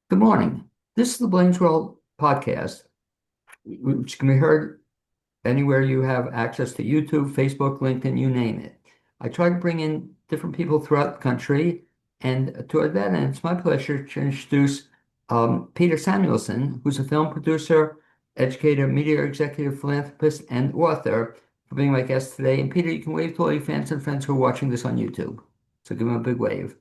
Good morning. This is the Blaine's World podcast, which can be heard anywhere you have access to YouTube, Facebook, LinkedIn, you name it. I try to bring in different people throughout the country, and toward that end, it's my pleasure to introduce Peter Samuelson, who's a film producer, educator, media executive, philanthropist, and author, for being my guest today. And Peter, you can wave to all your fans and friends who are watching this on YouTube. So give him a big wave.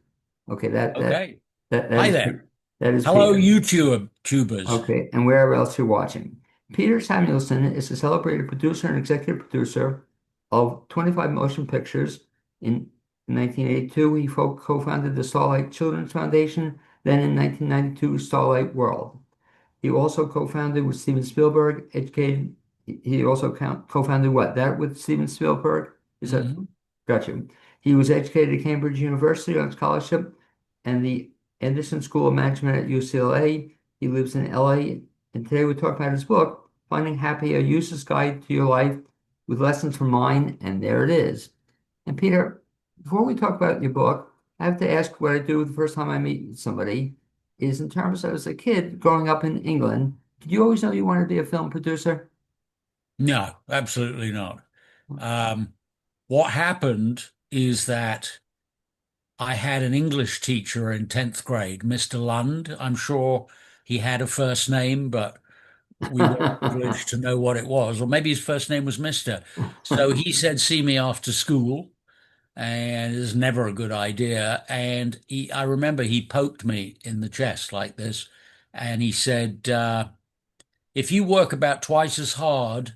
Okay, Okay. that Hi is there. that is Hello, Peter. YouTube tubers. Okay, and wherever else you're watching. Peter Samuelson is a celebrated producer and executive producer of 25 motion pictures. In 1982, he co-founded the Starlight Children's Foundation, then in 1992, Starlight World. He also co-founded with Steven Spielberg, educated. He also co-founded what? That with Steven Spielberg? Is that Hmm. Gotcha. He was educated at Cambridge University on scholarship and the Anderson School of Management at UCLA. He lives in LA. And today we talk about his book, Finding Happy, a User's Guide to Your Life with Lessons from Mine. And there it is. And Peter, before we talk about your book, I have to ask what I do the first time I meet somebody is in terms of as a kid growing up in England, did you always know you wanted to be a film producer? No, absolutely not. Um, what happened is that I had an English teacher in 10th grade, Mr. Lund. I'm sure he had a first name, but we weren't privileged to know what it was. Or maybe his first name was Mr. So he said, see me after school. And it is never a good idea. And I remember he poked me in the chest like this. And he said, if you work about twice as hard,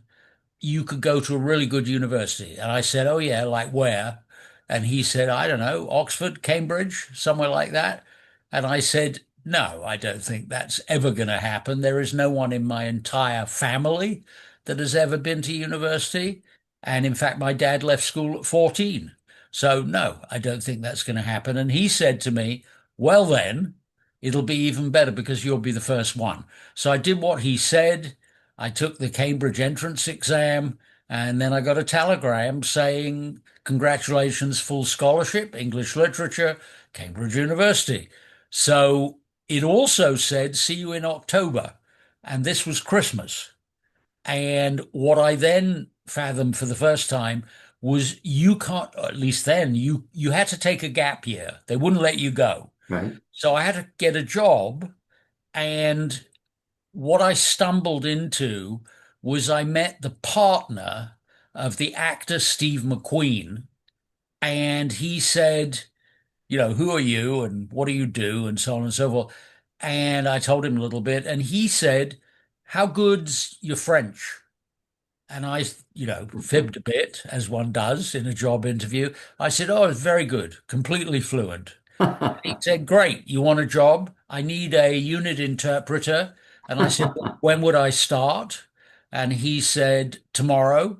you could go to a really good university. And I said, oh, yeah, like where? And he said, I don't know, Oxford, Cambridge, somewhere like that. And I said, no, I don't think that's ever going to happen. There is no one in my entire family that has ever been to university. And in fact, my dad left school at 14. So, no, I don't think that's going to happen. And he said to me, well, then it'll be even better because you'll be the first one. So I did what he said. I took the Cambridge entrance exam, and then I got a telegram saying, congratulations, full scholarship, English literature, Cambridge University. So it also said, see you in October. And this was Christmas. And what I then fathomed for the first time was you can't, or at least then, you had to take a gap year. They wouldn't let you go. Right. So I had to get a job, and what I stumbled into was I met the partner of the actor Steve McQueen, and he said, who are you and what do you do and so on and so forth. And I told him a little bit, and he said, how good's your French? And I, fibbed a bit, as one does in a job interview. I said, oh, it's very good, completely fluent. He said, great, you want a job? I need a unit interpreter. And I said, when would I start? And he said, tomorrow.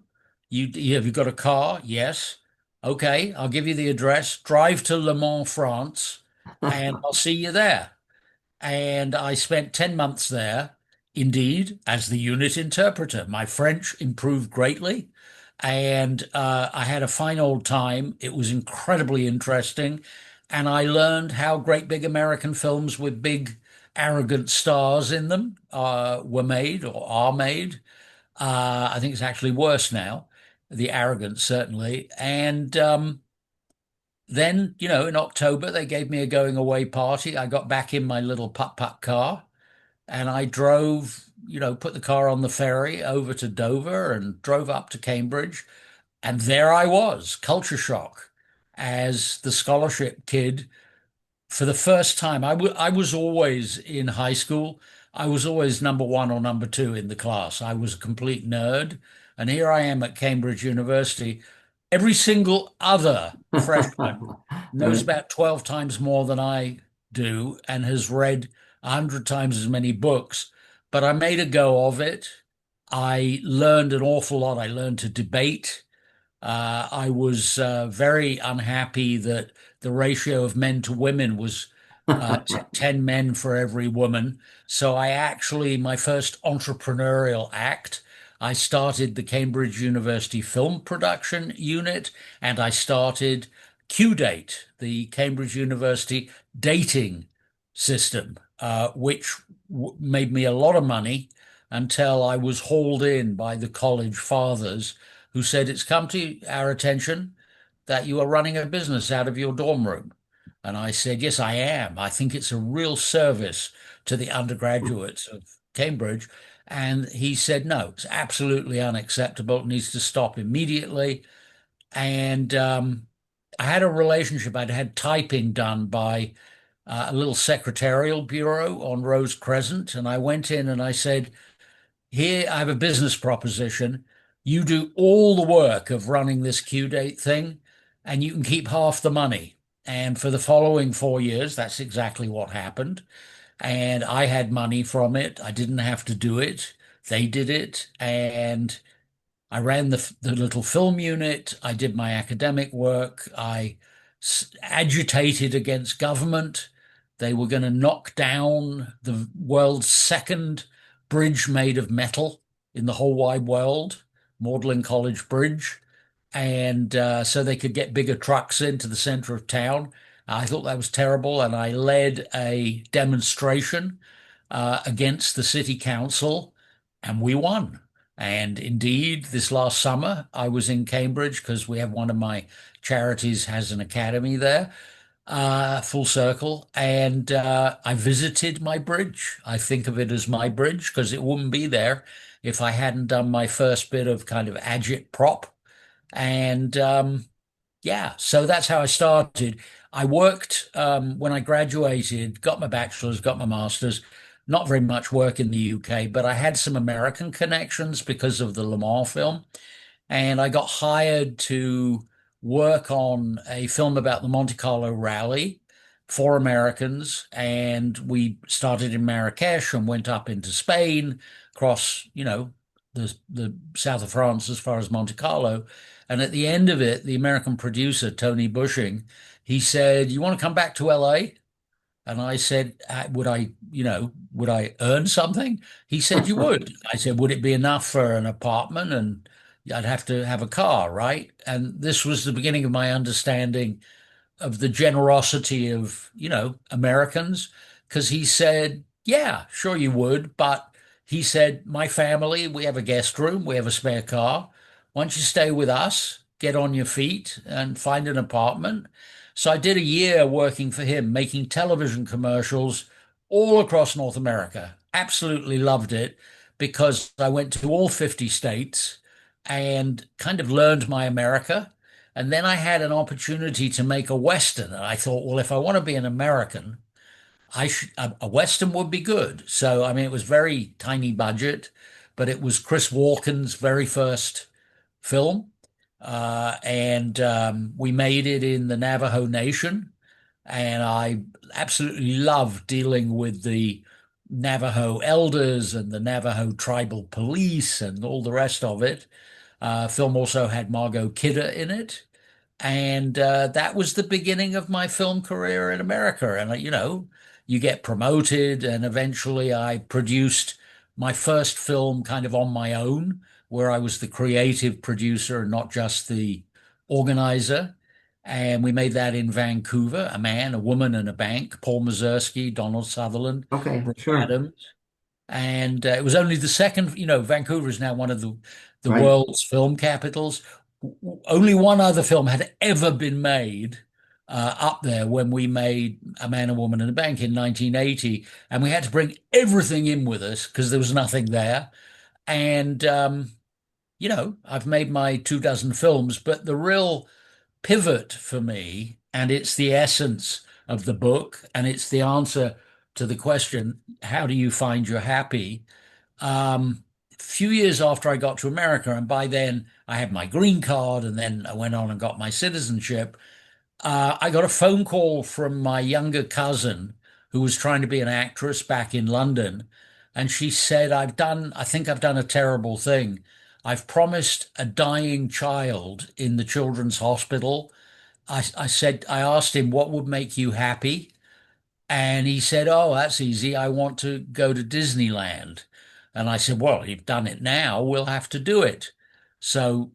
Have you got a car? Yes. Okay, I'll give you the address. Drive to Le Mans, France, and I'll see you there. And I spent 10 months there, indeed, as the unit interpreter. My French improved greatly, and I had a fine old time. It was incredibly interesting, and I learned how great big American films with big, arrogant stars in them were made or are made. I think it's actually worse now, the arrogance, certainly. And then, in October, they gave me a going away party. I got back in my little putt-putt car and I drove, put the car on the ferry over to Dover and drove up to Cambridge. And there I was, culture shock, as the scholarship kid for the first time. I was always in high school. I was always number one or number two in the class. I was a complete nerd. And here I am at Cambridge University. Every single other freshman knows Right. about 12 times more than I do and has read 100 times as many books. But I made a go of it. I learned an awful lot. I learned to debate. I was very unhappy that the ratio of men to women was 10 men for every woman. So my first entrepreneurial act, I started the Cambridge University Film Production Unit, and I started QDate, the Cambridge University dating system. which made me a lot of money until I was hauled in by the college fathers who said, "It's come to our attention that you are running a business out of your dorm room." And I said, "Yes, I am. I think it's a real service to the undergraduates of Cambridge." And he said, "No, it's absolutely unacceptable. It needs to stop immediately." And I had a relationship. I'd had typing done by a little secretarial bureau on Rose Crescent. And I went in and I said, "Here, I have a business proposition. You do all the work of running this Q date thing, and you can keep half the money." And for the following 4 years, that's exactly what happened. And I had money from it. I didn't have to do it. They did it. And I ran the little film unit. I did my academic work. I agitated against government. They were going to knock down the world's second bridge made of metal in the whole wide world, Magdalen College Bridge. And so they could get bigger trucks into the center of town. I thought that was terrible. And I led a demonstration against the city council, and we won. And indeed, this last summer, I was in Cambridge because we have one of my charities has an academy there, full circle. And I visited my bridge. I think of it as my bridge because it wouldn't be there if I hadn't done my first bit of kind of agit-prop. And yeah, so that's how I started. I worked when I graduated, got my bachelor's, got my master's. Not very much work in the UK, but I had some American connections because of the Le Mans film. And I got hired to work on a film about the Monte Carlo Rally for Americans. And we started in Marrakesh and went up into Spain, across, the south of France as far as Monte Carlo. And at the end of it, the American producer, Tony Bushing, he said, "You want to come back to LA?" And I said, would I earn something?" He said, "You would." I said, "Would it be enough for an apartment?" And I'd have to have a car, right? And this was the beginning of my understanding of the generosity of, Americans, because he said, "Yeah, sure you would." But he said, "My family, we have a guest room, we have a spare car. Why don't you stay with us, get on your feet and find an apartment?" So I did a year working for him, making television commercials all across North America. Absolutely loved it because I went to all 50 states and kind of learned my America. And then I had an opportunity to make a Western. And I thought, well, if I want to be an American, a Western would be good. So, I mean, it was very tiny budget, but it was Chris Walken's very first film. And we made it in the Navajo Nation. And I absolutely loved dealing with the Navajo elders and the Navajo tribal police and all the rest of it. Film also had Margot Kidder in it. And that was the beginning of my film career in America. And, you get promoted, and eventually I produced my first film kind of on my own, where I was the creative producer and not just the organizer. And we made that in Vancouver, a man, a woman, and a bank, Paul Mazursky, Donald Sutherland, Okay, Brooke sure. Adams. And it was only the second, Vancouver is now one of the Right. world's film capitals. Only one other film had ever been made up there when we made A Man, a Woman, and a Bank in 1980. And we had to bring everything in with us because there was nothing there. And, I've made my 2 dozen films, but the real pivot for me, and it's the essence of the book, and it's the answer to the question, how do you find you're happy? A few years after I got to America, and by then I had my green card, and then I went on and got my citizenship. I got a phone call from my younger cousin who was trying to be an actress back in London. And she said, I think I've done a terrible thing. I've promised a dying child in the children's hospital. I asked him, what would make you happy? And he said, "Oh, that's easy. I want to go to Disneyland." And I said, "Well, you've done it now. We'll have to do it." So,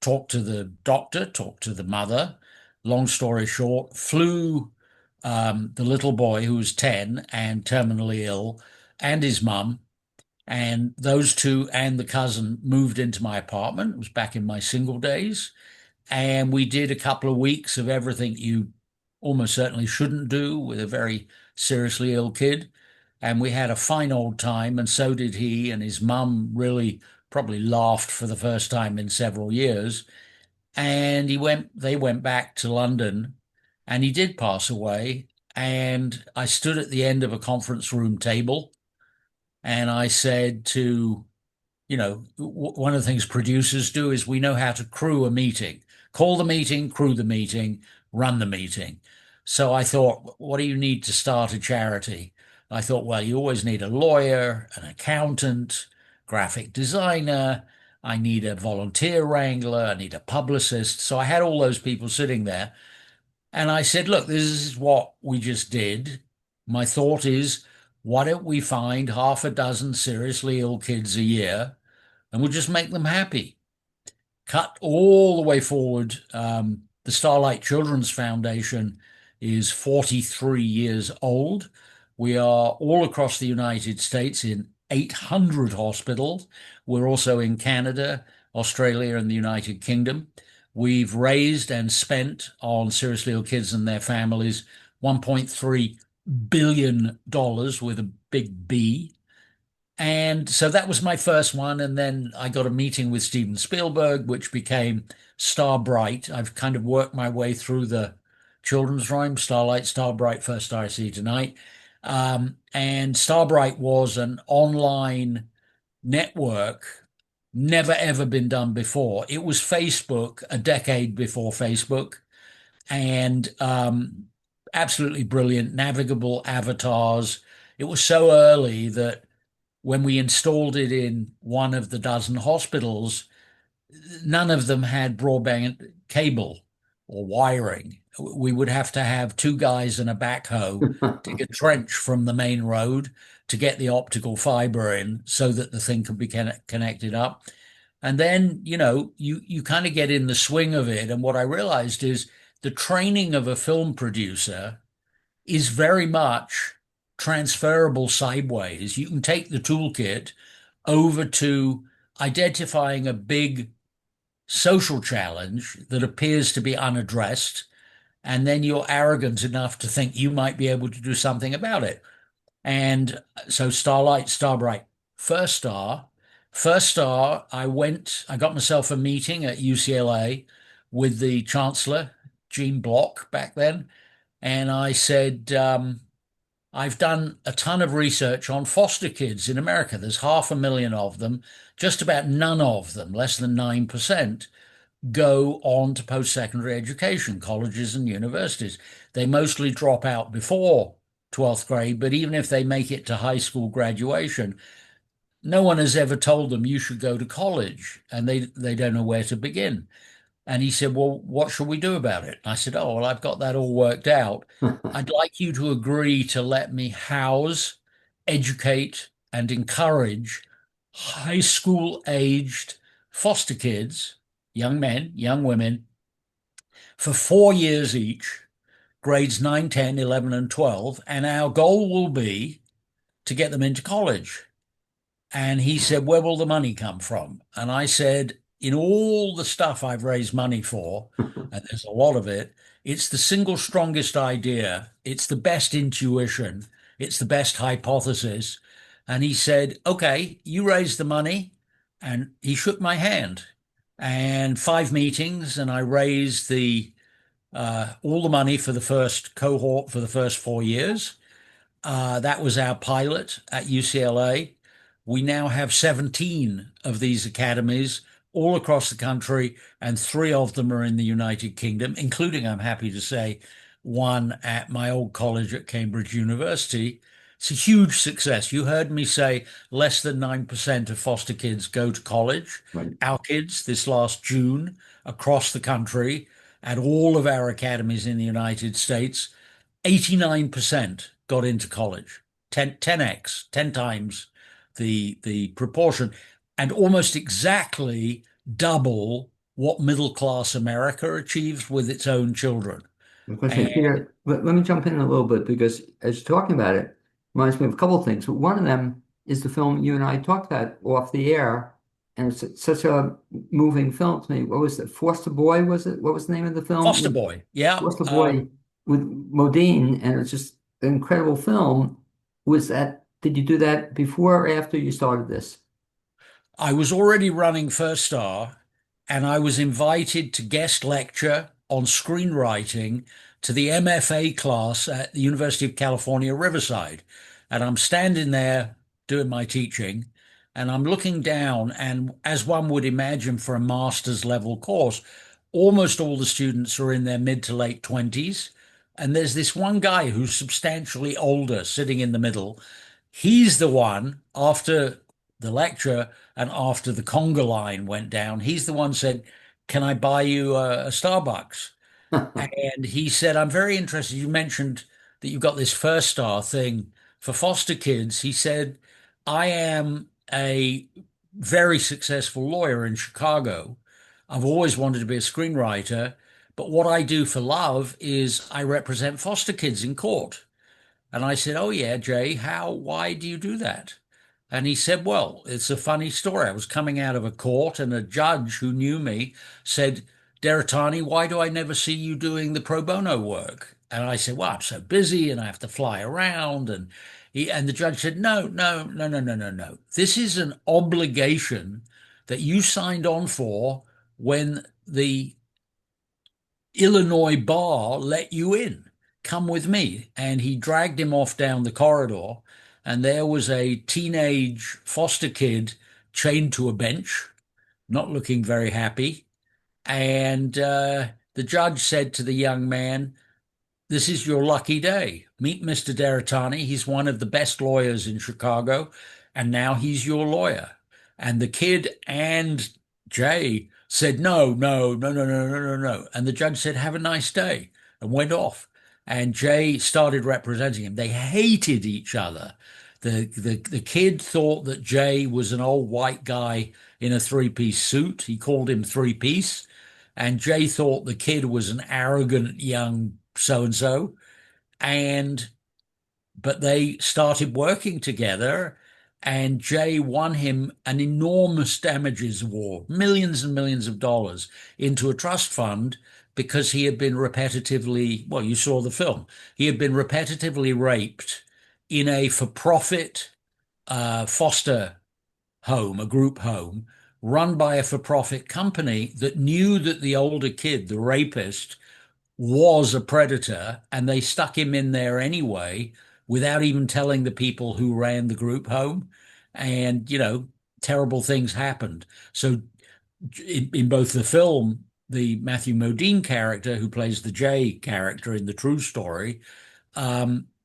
talked to the doctor, talked to the mother. Long story short, flew the little boy who was 10 and terminally ill, and his mum. And those two and the cousin moved into my apartment. It was back in my single days. And we did a couple of weeks of everything you almost certainly shouldn't do with a very seriously ill kid. And we had a fine old time, and so did he. And his mum really probably laughed for the first time in several years. And they went back to London, and he did pass away. And I stood at the end of a conference room table, and I said to one of the things producers do is we know how to crew a meeting, call the meeting, crew the meeting, run the meeting. So I thought, what do you need to start a charity? I thought, well, you always need a lawyer, an accountant, graphic designer. I need a volunteer wrangler. I need a publicist. So I had all those people sitting there. And I said, look, this is what we just did. My thought is, why don't we find half a dozen seriously ill kids a year and we'll just make them happy? Cut all the way forward. The Starlight Children's Foundation is 43 years old. We are all across the United States in 800 hospitals. We're also in Canada, Australia, and the United Kingdom. We've raised and spent on seriously ill kids and their families $1.3 billion dollars with a big B. And so that was my first one. And then I got a meeting with Steven Spielberg, which became Starbright. I've kind of worked my way through the children's rhyme, Starlight, Starbright, First Star I See Tonight. And Starbright was an online network, never ever been done before. It was Facebook a decade before Facebook, and absolutely brilliant, navigable avatars. It was so early that when we installed it in one of the dozen hospitals, none of them had broadband cable or wiring. We would have to have two guys and a backhoe dig a trench from the main road to get the optical fiber in so that the thing could be connected up. And then, you kind of get in the swing of it. And what I realized is the training of a film producer is very much transferable sideways. You can take the toolkit over to identifying a big social challenge that appears to be unaddressed, and then you're arrogant enough to think you might be able to do something about it. And so Starlight, Starbright, First Star. First Star, I got myself a meeting at UCLA with the Chancellor, Gene Block, back then. And I said, I've done a ton of research on foster kids in America. There's 500,000 of them. Just about none of them, less than 9%, go on to post-secondary education, colleges and universities. They mostly drop out before 12th grade, but even if they make it to high school graduation, no one has ever told them you should go to college, and they don't know where to begin. And he said, well, what shall we do about it? I said, oh, well, I've got that all worked out. I'd like you to agree to let me house, educate, and encourage high school aged foster kids, young men, young women, for 4 years each, grades 9, 10, 11, and 12. And our goal will be to get them into college. And he said, where will the money come from? And I said, in all the stuff I've raised money for, and there's a lot of it, it's the single strongest idea. It's the best intuition. It's the best hypothesis. And he said, okay, you raise the money. And he shook my hand. And 5 meetings, and I raised the all the money for the first cohort for the first 4 years. That was our pilot at UCLA. We now have 17 of these academies all across the country, and three of them are in the United Kingdom, including, I'm happy to say, one at my old college at Cambridge University. It's a huge success. You heard me say less than 9% of foster kids go to college. Right. Our kids, this last June, across the country, at all of our academies in the United States, 89% got into college, 10x, 10 times the proportion, and almost exactly double what middle class America achieves with its own children. I was going to say, Peter, let me jump in a little bit because as you're talking about it, reminds me of a couple of things. But one of them is the film you and I talked about off the air, and it's such a moving film to me. What was it? Foster Boy, was it? What was the name of the film? Foster Boy. Yeah. Foster Boy with Modine, and it's just an incredible film. Did you do that before or after you started this? I was already running First Star, and I was invited to guest lecture on screenwriting to the MFA class at the University of California, Riverside. And I'm standing there doing my teaching, and I'm looking down, and as one would imagine for a master's level course, almost all the students are in their mid to late 20s. And there's this one guy who's substantially older sitting in the middle. He's the one, after the lecture and after the conga line went down, he's the one said, "Can I buy you a Starbucks?" And he said, "I'm very interested. You mentioned that you've got this First Star thing for foster kids." He said, "I am a very successful lawyer in Chicago. I've always wanted to be a screenwriter, but what I do for love is I represent foster kids in court." And I said, "Oh, yeah, Jay, why do you do that?" And he said, "Well, it's a funny story. I was coming out of a court and a judge who knew me said, 'Deratani, why do I never see you doing the pro bono work?' And I said, 'Well, I'm so busy and I have to fly around.' And the judge said, 'No, no, no, no, no, no, no. This is an obligation that you signed on for when the Illinois bar let you in. Come with me." And he dragged him off down the corridor, and there was a teenage foster kid chained to a bench, not looking very happy. And the judge said to the young man, "This is your lucky day. Meet Mr. Deratani. He's one of the best lawyers in Chicago, and now he's your lawyer." And the kid and Jay said, "No, no, no, no, no, no, no, no." And the judge said, "Have a nice day," and went off. And Jay started representing him. They hated each other. The kid thought that Jay was an old white guy in a three-piece suit. He called him three-piece. And Jay thought the kid was an arrogant young so and so. And but they started working together, and Jay won him an enormous damages award, millions and millions of dollars, into a trust fund because he had been repetitively, well, you saw the film, he had been repetitively raped in a for-profit foster home, a group home, run by a for-profit company that knew that the older kid, the rapist, was a predator, and they stuck him in there anyway without even telling the people who ran the group home. And, terrible things happened. So, in both the film, the Matthew Modine character, who plays the Jay character in the true story,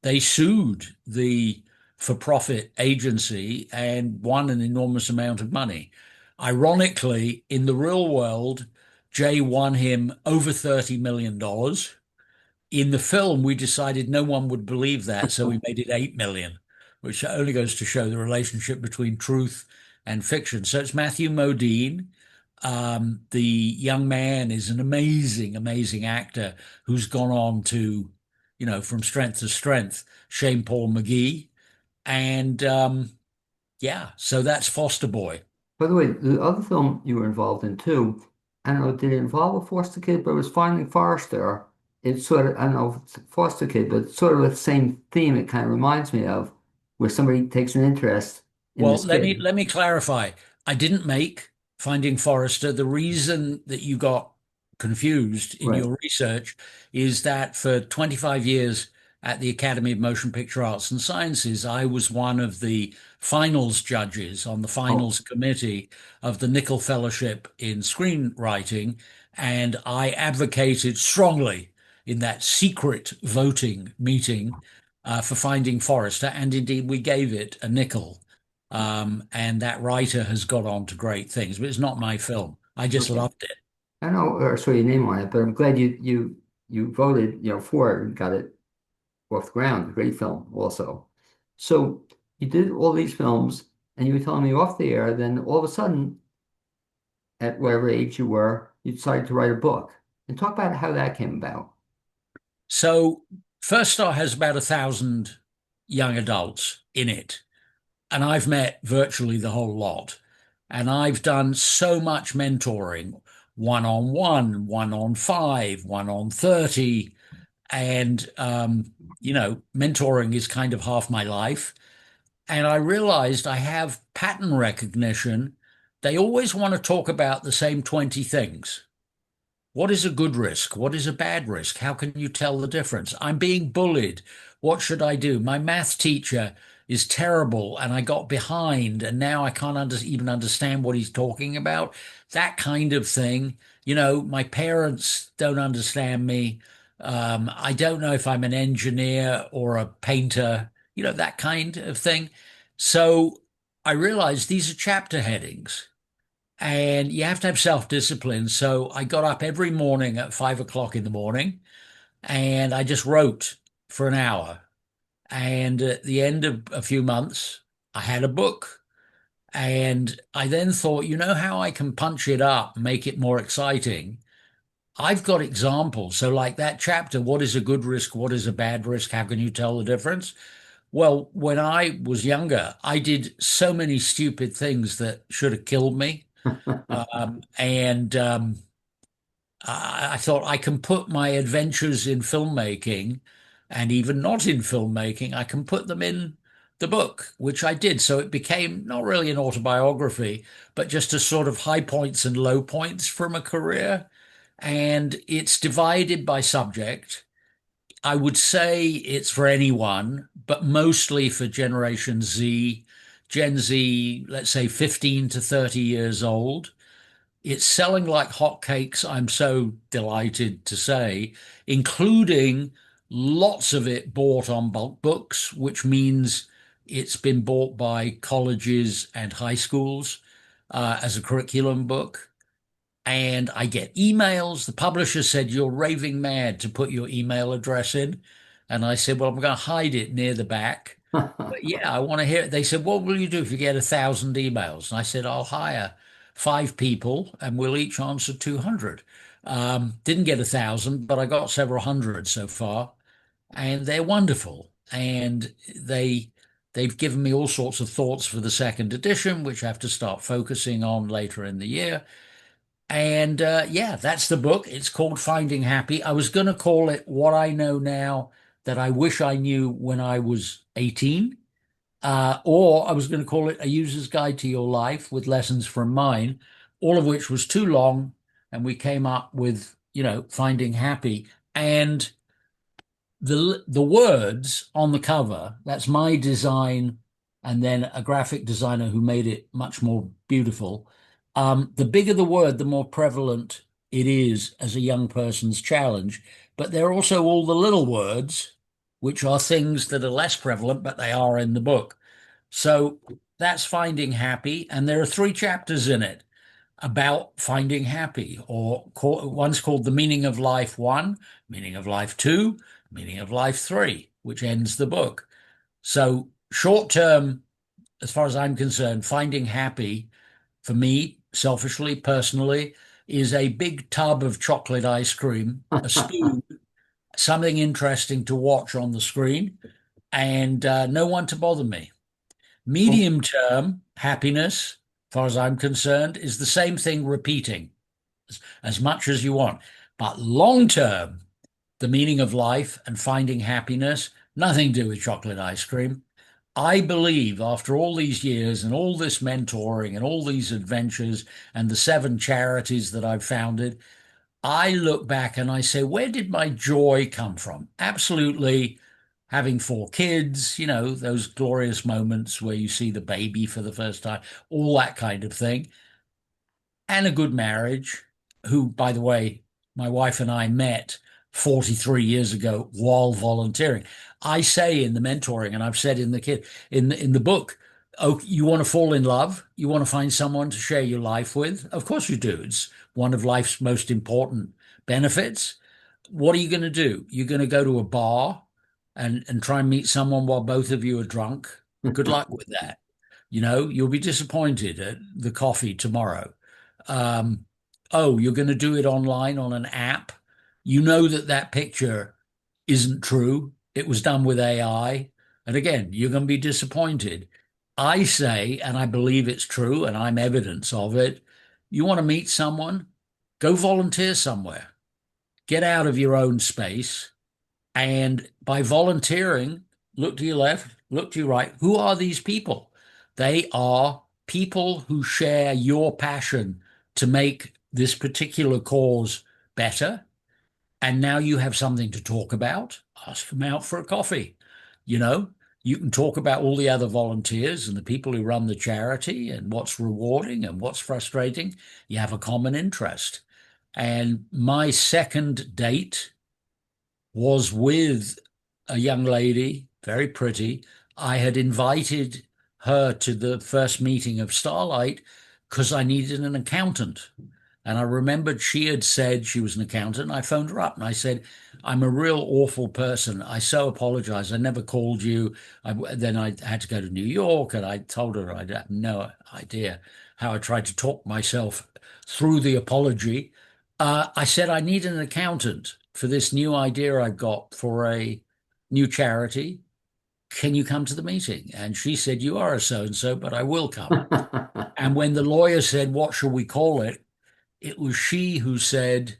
they sued the for-profit agency and won an enormous amount of money. Ironically, in the real world, Jay won him over $30 million dollars. In the film, we decided no one would believe that, so we made it 8 million, which only goes to show the relationship between truth and fiction. So it's Matthew Modine. The young man is an amazing, amazing actor who's gone on to, from strength to strength, Shane Paul McGee. And yeah, so that's Foster Boy. By the way, the other film you were involved in too, I don't know, did it involve a foster kid, but it was Finding Forrester. It's sort of, I don't know if it's a foster kid, but it's sort of the same theme it kind of reminds me of, where somebody takes an interest in Well, this kid. let me clarify. I didn't make Finding Forrester. The reason that you got confused in Right. your research is that for 25 years at the Academy of Motion Picture Arts and Sciences, I was one of the finals judges on the Oh, finals committee of the Nickel Fellowship in Screenwriting, and I advocated strongly in that secret voting meeting for Finding Forrester, and indeed we gave it a nickel. And that writer has got on to great things, but it's not my film. I just okay. loved it. I don't know or saw your name on it, but I'm glad you voted, for it and got it off the ground. Great film also. So you did all these films and you were telling me off the air, then all of a sudden, at whatever age you were, you decided to write a book. And talk about how that came about. So First Star has about 1,000 young adults in it, and I've met virtually the whole lot. And I've done so much mentoring, one on one, one on five, one on 30. And, mentoring is kind of half my life. And I realized I have pattern recognition. They always want to talk about the same 20 things. What is a good risk? What is a bad risk? How can you tell the difference? I'm being bullied. What should I do? My math teacher is terrible and I got behind and now I can't even understand what he's talking about. That kind of thing. My parents don't understand me. I don't know if I'm an engineer or a painter, that kind of thing. So I realized these are chapter headings. And you have to have self-discipline. So I got up every morning at 5 o'clock in the morning and I just wrote for an hour. And at the end of a few months, I had a book. And I then thought, you know how I can punch it up, make it more exciting? I've got examples. So, like that chapter, what is a good risk? What is a bad risk? How can you tell the difference? Well, when I was younger, I did so many stupid things that should have killed me. And I thought I can put my adventures in filmmaking and even not in filmmaking, I can put them in the book, which I did. So it became not really an autobiography, but just a sort of high points and low points from a career. And it's divided by subject. I would say it's for anyone, but mostly for Generation Z, Gen Z, let's say 15 to 30 years old. It's selling like hotcakes, I'm so delighted to say, including lots of it bought on bulk books, which means it's been bought by colleges and high schools as a curriculum book. And I get emails. The publisher said, "You're raving mad to put your email address in." And I said, "Well, I'm going to hide it near the back. But yeah, I want to hear it." They said, "What will you do if you get 1,000 emails?" And I said, "I'll hire 5 people and we'll each answer 200." Didn't get 1,000, but I got several hundred so far, and they're wonderful. And they've given me all sorts of thoughts for the second edition, which I have to start focusing on later in the year. And yeah, that's the book. It's called Finding Happy. I was going to call it What I Know Now That I Wish I Knew When I Was 18. Or I was going to call it A User's Guide to Your Life with Lessons from Mine, all of which was too long. And we came up with, Finding Happy. And the words on the cover, that's my design, and then a graphic designer who made it much more beautiful. The bigger the word, the more prevalent it is as a young person's challenge. But there are also all the little words, which are things that are less prevalent, but they are in the book. So that's Finding Happy, and there are 3 chapters in it about finding happy, or one's called The Meaning of Life 1, Meaning of Life 2, Meaning of Life 3, which ends the book. So, short term, as far as I'm concerned, finding happy for me, selfishly, personally, is a big tub of chocolate ice cream, a spoon, something interesting to watch on the screen, and no one to bother me. Well, Medium term happiness, as far as I'm concerned, is the same thing repeating as much as you want. But long term, the meaning of life and finding happiness, nothing to do with chocolate ice cream. I believe after all these years and all this mentoring and all these adventures and the 7 charities that I've founded, I look back and I say, where did my joy come from? Absolutely having 4 kids, those glorious moments where you see the baby for the first time, all that kind of thing, and a good marriage, who, by the way, my wife and I met 43 years ago while volunteering. I say in the mentoring, and I've said in the kid in the book, oh, you want to fall in love? You want to find someone to share your life with? Of course you do. It's one of life's most important benefits. What are you going to do? You're going to go to a bar and try and meet someone while both of you are drunk? Good luck with that. You'll be disappointed at the coffee tomorrow. Oh, you're going to do it online on an app. You know that picture isn't true. It was done with AI. And again, you're going to be disappointed. I say, and I believe it's true, and I'm evidence of it. You want to meet someone? Go volunteer somewhere. Get out of your own space. And by volunteering, look to your left, look to your right. Who are these people? They are people who share your passion to make this particular cause better. And now you have something to talk about. Ask them out for a coffee. You know, you can talk about all the other volunteers and the people who run the charity and what's rewarding and what's frustrating. You have a common interest. And my second date was with a young lady, very pretty. I had invited her to the first meeting of Starlight because I needed an accountant. And I remembered she had said she was an accountant. I phoned her up and I said, I'm a real awful person. I so apologize. I never called you. Then I had to go to New York and I told her I had no idea how I tried to talk myself through the apology. I said, I need an accountant for this new idea I've got for a new charity. Can you come to the meeting? And she said, you are a so and so, but I will come. And when the lawyer said, what shall we call it? It was she who said,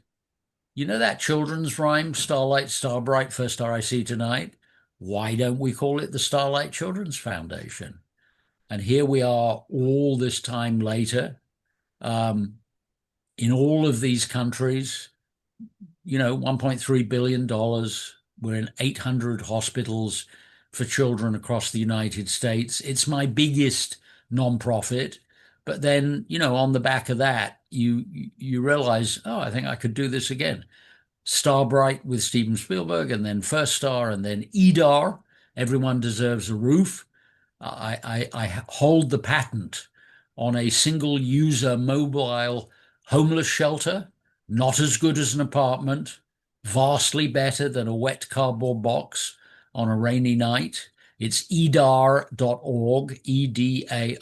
you know that children's rhyme, Starlight, Starbright, first star I see tonight? Why don't we call it the Starlight Children's Foundation? And here we are all this time later, um, in all of these countries, $1.3 billion dollars. We're in 800 hospitals for children across the United States. It's my biggest nonprofit. But then, on the back of that, you realize, oh, I think I could do this again. Starbright with Steven Spielberg, and then First Star, and then EDAR. Everyone deserves a roof. I hold the patent on a single user mobile homeless shelter, not as good as an apartment, vastly better than a wet cardboard box on a rainy night. It's edar.org, EDAR.org.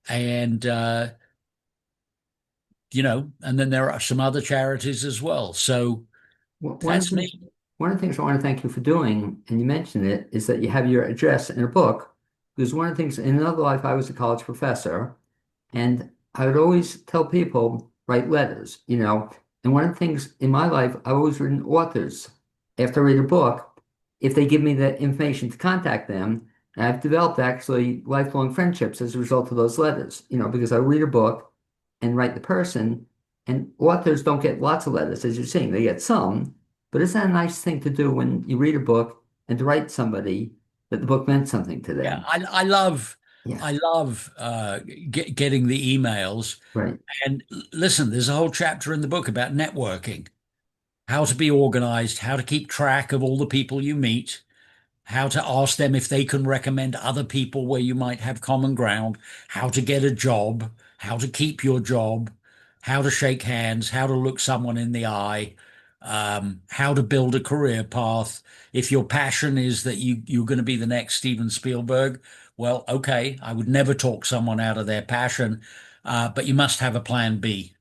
And, and then there are some other charities as well. So One of that's the things, me. one of the things I want to thank you for doing, and you mentioned it, is that you have your address in a book. Because one of the things in another life, I was a college professor, and I would always tell people, write letters, And one of the things in my life, I've always written authors. After I read a book, if they give me the information to contact them, and I've developed actually lifelong friendships as a result of those letters, because I read a book and write the person, and authors don't get lots of letters, as you're saying. They get some, but isn't that a nice thing to do when you read a book and to write somebody that the book meant something to Yeah, them? I love Yeah, I love getting the emails. right. And listen, there's a whole chapter in the book about networking, how to be organized, how to keep track of all the people you meet, how to ask them if they can recommend other people where you might have common ground, how to get a job, how to keep your job, how to shake hands, how to look someone in the eye, how to build a career path. If your passion is that you're going to be the next Steven Spielberg, well, okay, I would never talk someone out of their passion, but you must have a plan B.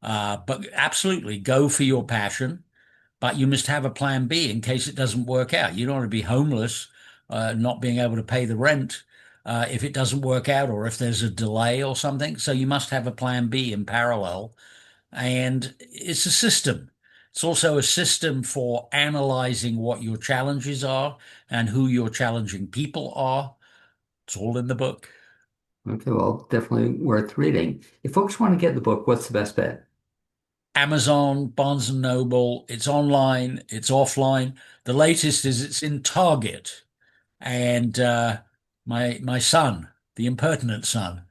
But absolutely go for your passion, but you must have a plan B in case it doesn't work out. You don't want to be homeless, not being able to pay the rent if it doesn't work out or if there's a delay or something. So you must have a plan B in parallel. And it's a system. It's also a system for analyzing what your challenges are and who your challenging people are. It's all in the book. Okay, well, definitely worth reading. If folks want to get the book, what's the best bet? Amazon, Barnes and Noble, it's online, it's offline. The latest is it's in Target. And my son, the impertinent son,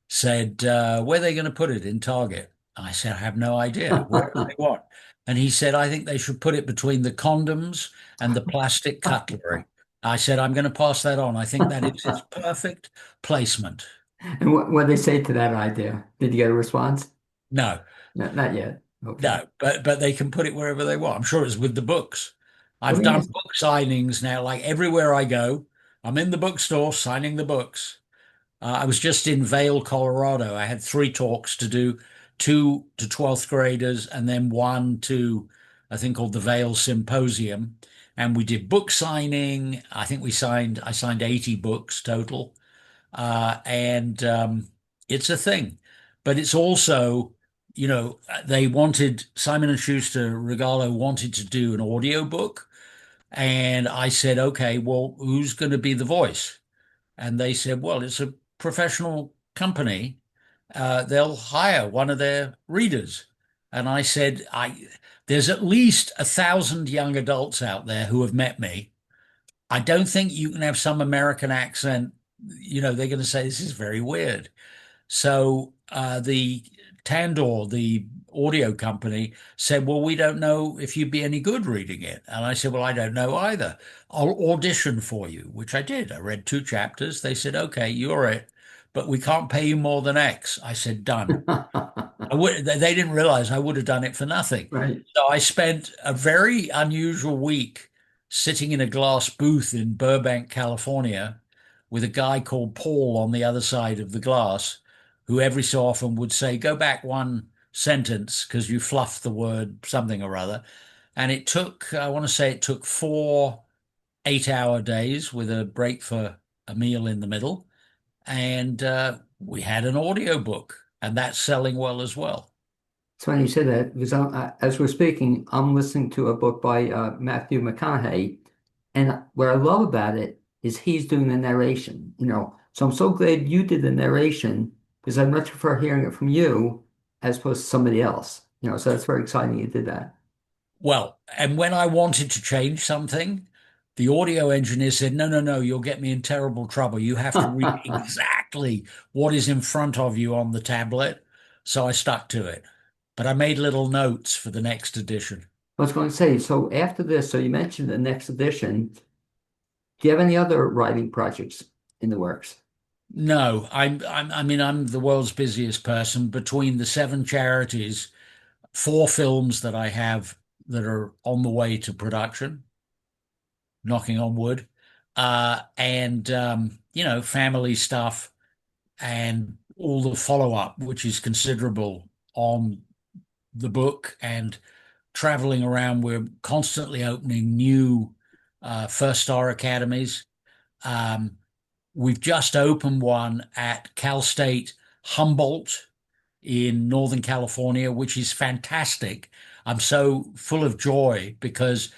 said, "Where are they going to put it in Target?" I said, "I have no idea. Wherever they want." And he said, "I think they should put it between the condoms and the plastic cutlery." I said, "I'm going to pass that on. I think that is its perfect placement." And what they say to that idea? Did you get a response? No, No, not yet. Okay. no, but they can put it wherever they want. I'm sure it's with the books. Let I've me done ask. book signings now, like everywhere I go. I'm in the bookstore signing the books. I was just in Vail, Colorado. I had three talks to do, two to 12th graders and then one to a thing called the Vale Symposium, and we did book signing. I signed 80 books total. And it's a thing. But it's also, they wanted, Simon and Schuster, Regalo wanted to do an audio book. And I said, okay, well, who's going to be the voice? And they said, well, it's a professional company. They'll hire one of their readers. And I said, there's at least 1,000 young adults out there who have met me. I don't think you can have some American accent. They're going to say this is very weird. So the Tandor, the audio company, said, well, we don't know if you'd be any good reading it. And I said, well, I don't know either. I'll audition for you, which I did. I read 2 chapters. They said, okay, you're it, but we can't pay you more than X. I said, done. They didn't realize I would have done it for nothing. Right. So I spent a very unusual week sitting in a glass booth in Burbank, California, with a guy called Paul on the other side of the glass, who every so often would say, go back one sentence because you fluffed the word something or other. And it took, I want to say it took 4 8-hour days with a break for a meal in the middle. And we had an audio book, and that's selling well as well. It's funny you said that because as we're speaking, I'm listening to a book by Matthew McConaughey, and what I love about it is he's doing the narration. So I'm so glad you did the narration because I much prefer hearing it from you as opposed to somebody else. So that's very exciting you did that. Well, and when I wanted to change something, the audio engineer said, no, no, no, you'll get me in terrible trouble. You have to read exactly what is in front of you on the tablet. So I stuck to it. But I made little notes for the next edition. I was going to say, so after this, so you mentioned the next edition. Do you have any other writing projects in the works? No, I mean, I'm the world's busiest person between the 7 charities, 4 films that I have that are on the way to production, knocking on wood, and family stuff and all the follow-up, which is considerable on the book and traveling around. We're constantly opening new first star academies. Um, we've just opened one at Cal State Humboldt in Northern California, which is fantastic. I'm so full of joy because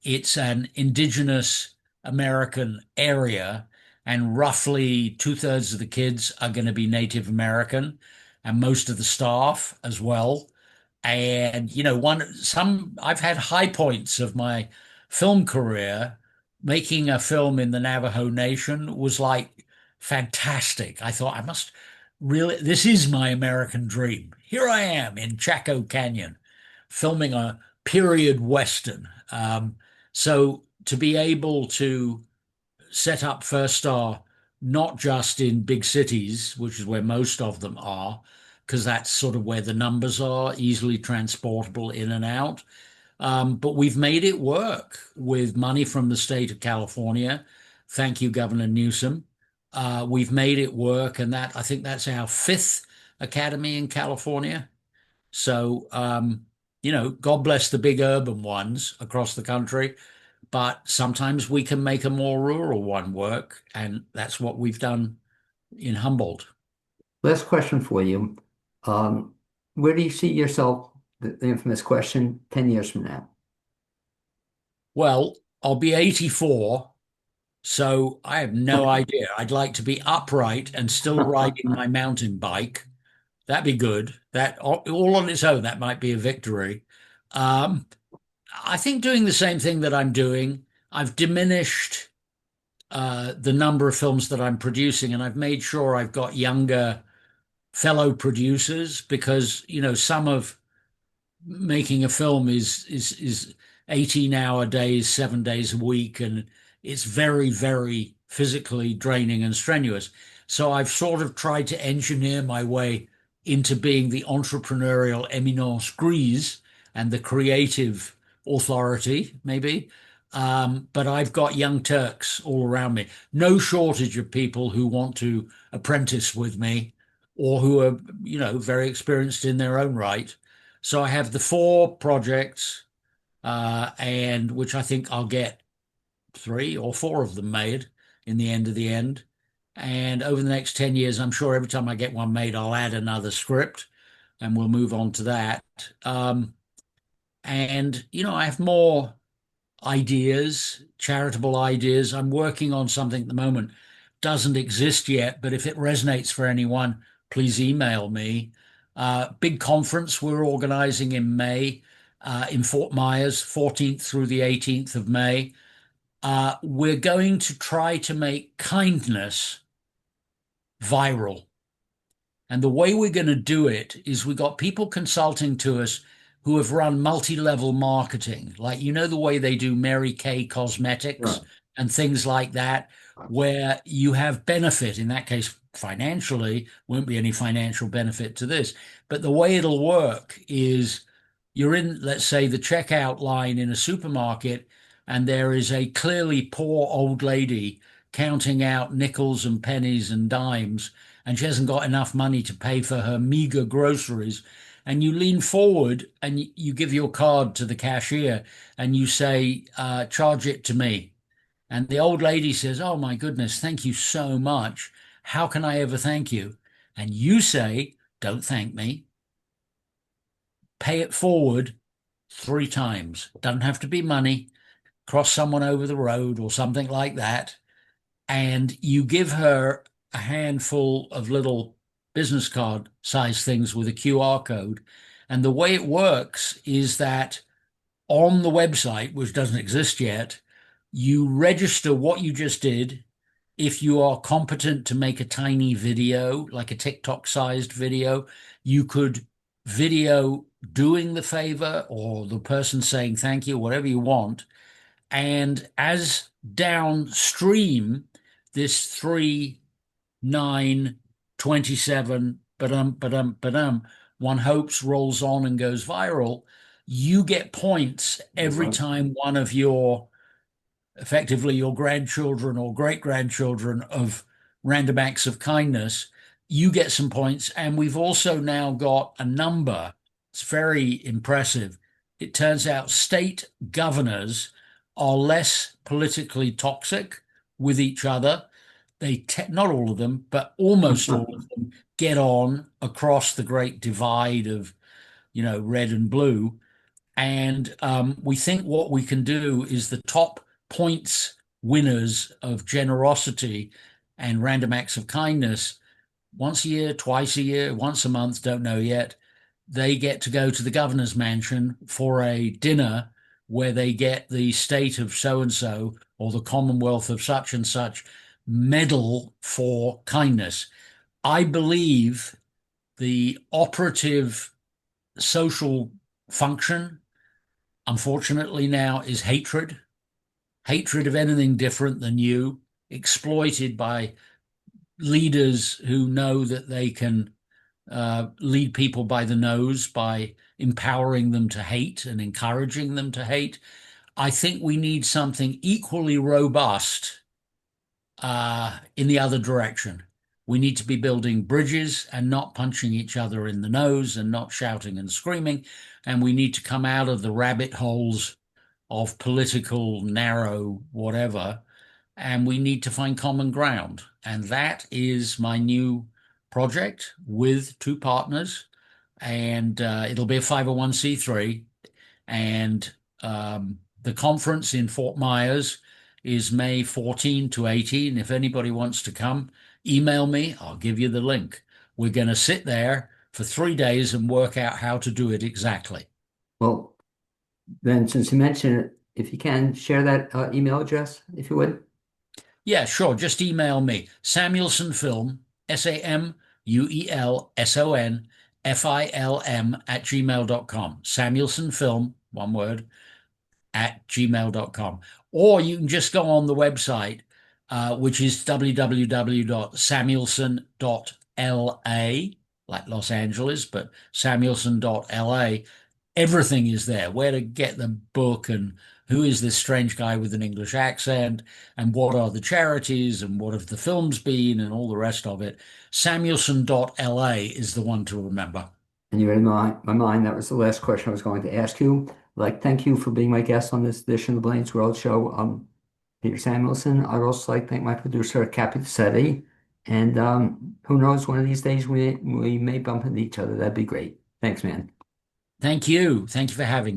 it's an indigenous American area, and roughly 2/3 of the kids are going to be Native American, and most of the staff as well. And I've had high points of my film career. Making a film in the Navajo Nation was like fantastic. I thought I must really, this is my American dream. Here I am in Chaco Canyon filming a period Western. So to be able to set up First Star, not just in big cities, which is where most of them are, because that's sort of where the numbers are, easily transportable in and out. But we've made it work with money from the state of California. Thank you, Governor Newsom. We've made it work, and I think that's our 5th academy in California. So, God bless the big urban ones across the country, but sometimes we can make a more rural one work, and that's what we've done in Humboldt. Last question for you. Um, where do you see yourself, the infamous question, 10 years from now? Well, I'll be 84. So I have no idea. I'd like to be upright and still riding my mountain bike. That'd be good. That all on its own, that might be a victory. Um, I think doing the same thing that I'm doing, I've diminished the number of films that I'm producing, and I've made sure I've got younger fellow producers because, some of making a film is 18-hour days, 7 days a week, and it's very, very physically draining and strenuous. So I've sort of tried to engineer my way into being the entrepreneurial eminence grise and the creative authority, maybe. But I've got young Turks all around me. No shortage of people who want to apprentice with me or who are, very experienced in their own right. So I have the 4 projects. and which I think I'll get 3 or 4 of them made in the end of the end. And over the next 10 years, I'm sure every time I get one made, I'll add another script and we'll move on to that. And, I have more ideas, charitable ideas. I'm working on something at the moment, doesn't exist yet, but if it resonates for anyone, please email me. Big conference we're organizing in May in Fort Myers, 14th through the 18th of May. We're going to try to make kindness viral. And the way we're going to do it is we got people consulting to us who have run multi-level marketing, like the way they do Mary Kay Cosmetics Right. and things like that, where you have benefit. In that case, financially, won't be any financial benefit to this. But the way it'll work is you're in, let's say, the checkout line in a supermarket, and there is a clearly poor old lady counting out nickels and pennies and dimes, and she hasn't got enough money to pay for her meager groceries. And you lean forward and you give your card to the cashier and you say, charge it to me. And the old lady says, oh my goodness, thank you so much. How can I ever thank you? And you say, don't thank me. Pay it forward 3 times. Doesn't have to be money. Cross someone over the road or something like that. And you give her a handful of little business card size things with a QR code. And the way it works is that on the website, which doesn't exist yet, you register what you just did. If you are competent to make a tiny video, like a TikTok sized video, you could video doing the favor or the person saying thank you, whatever you want. And as downstream, this 3, 9, 27, one hopes rolls on and goes viral, you get points every Right. time one of your effectively your grandchildren or great grandchildren of random acts of kindness, you get some points. And we've also now got a number. It's very impressive. It turns out state governors are less politically toxic with each other. Not all of them, but almost all of them get on across the great divide of, red and blue. And we think what we can do is the top points winners of generosity and random acts of kindness once a year, twice a year, once a month, don't know yet. They get to go to the governor's mansion for a dinner where they get the state of so and so or the Commonwealth of such and such medal for kindness. I believe the operative social function unfortunately now is hatred of anything different than you, exploited by leaders who know that they can lead people by the nose by empowering them to hate and encouraging them to hate. I think we need something equally robust in the other direction. We need to be building bridges and not punching each other in the nose and not shouting and screaming. And we need to come out of the rabbit holes of political narrow whatever, and we need to find common ground. And that is my new project with 2 partners, and it'll be a 501(c)(3). And the conference in Fort Myers is May 14 to 18. If anybody wants to come, email me, I'll give you the link. We're going to sit there for 3 days and work out how to do it exactly. Well, then since you mentioned it, if you can share that email address, if you would. Yeah, sure. Just email me. Samuelson Film, SamuelsonFilm at gmail.com. Samuelson Film, one word, at gmail.com. Or you can just go on the website, which is www.samuelson.la, like Los Angeles, but samuelson.la. Everything is there. Where to get the book and who is this strange guy with an English accent and what are the charities and what have the films been and all the rest of it. Samuelson.la is the one to remember. And you read my mind. That was the last question I was going to ask you. like thank you for being my guest on this edition of the Blaine's World Show. Peter Samuelson. I'd also like to thank my producer, Cappy Setti. And who knows, one of these days we may bump into each other. That'd be great. Thanks, man. Thank you. Thank you for having me.